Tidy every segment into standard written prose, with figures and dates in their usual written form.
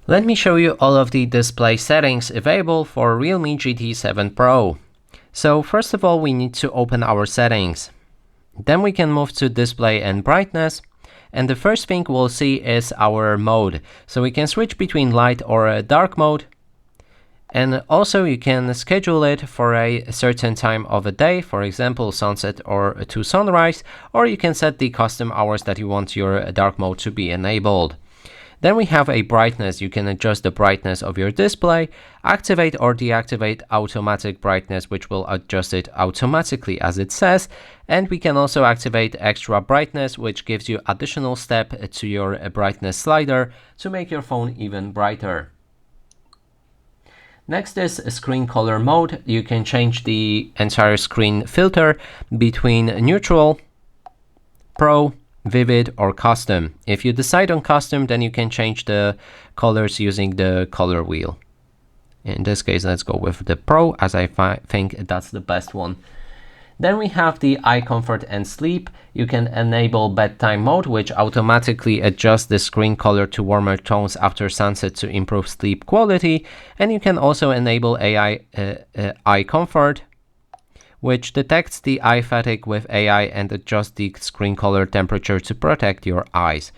Let me show you all of the display settings available for Realme GT 7 Pro. So first of all, we need to open our settings. Then we can move to display and brightness. And the first thing we'll see is our mode. So we can switch between light or dark mode. And also you can schedule it for a certain time of a day, for example, sunset or to sunrise, or you can set the custom hours that you want your dark mode to be enabled. Then we have a brightness. You can adjust the brightness of your display, activate or deactivate automatic brightness, which will adjust it automatically as it says. And we can also activate extra brightness, which gives you additional step to your brightness slider to make your phone even brighter. Next is screen color mode. You can change the entire screen filter between neutral, pro, vivid or custom. If you decide on custom, then you can change the colors using the color wheel. In this case, let's go with the pro, as I think that's the best one. Then we have the eye comfort and sleep. You can enable bedtime mode, which automatically adjusts the screen color to warmer tones after sunset to improve sleep quality. And you can also enable AI eye comfort, which detects the eye fatigue with AI and adjusts the screen color temperature to protect your eyes.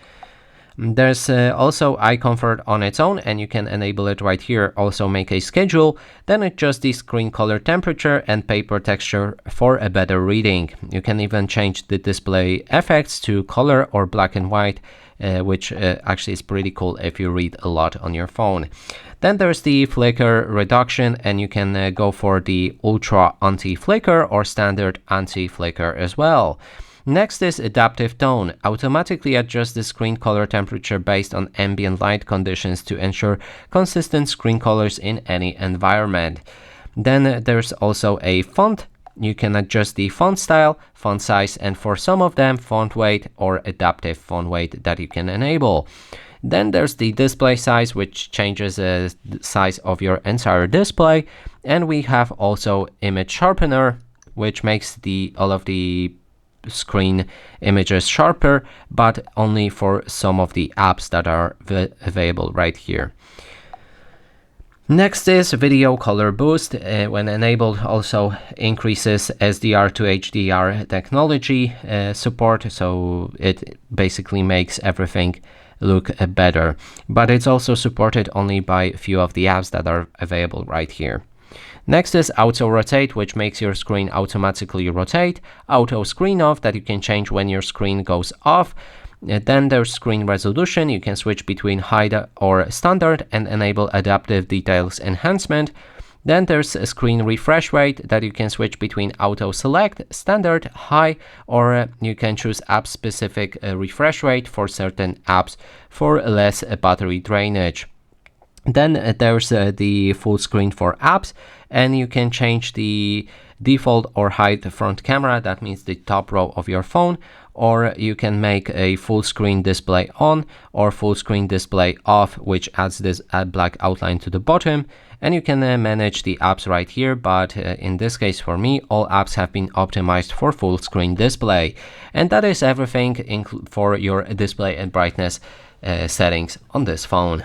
There's also eye comfort on its own, and you can enable it right here. Also make a schedule, then adjust the screen color temperature and paper texture for a better reading. You can even change the display effects to color or black and white, which actually is pretty cool if you read a lot on your phone. Then there's the flicker reduction, and you can go for the ultra anti-flicker or standard anti-flicker as well. Next is adaptive tone. Automatically adjust the screen color temperature based on ambient light conditions to ensure consistent screen colors in any environment. Then there's also a font. You can adjust the font style, font size, and for some of them, font weight or adaptive font weight that you can enable. Then there's the display size, which changes the size of your entire display. And we have also image sharpener, which makes all of the screen images sharper, but only for some of the apps that are available right here. Next is video color boost. When enabled, also increases SDR to HDR technology support, so it basically makes everything look better, but it's also supported only by a few of the apps that are available right here. Next is auto rotate, which makes your screen automatically rotate. Auto screen off, that you can change when your screen goes off. Then there's screen resolution. You can switch between high or standard and enable adaptive details enhancement. Then there's a screen refresh rate, that you can switch between auto select, standard, high, or you can choose app specific refresh rate for certain apps for less battery drainage. Then there's the full screen for apps, and you can change the default or hide the front camera, that means the top row of your phone, or you can make a full screen display on or full screen display off, which adds this black outline to the bottom. And you can manage the apps right here, but in this case for me, all apps have been optimized for full screen display. And that is everything for your display and brightness settings on this phone.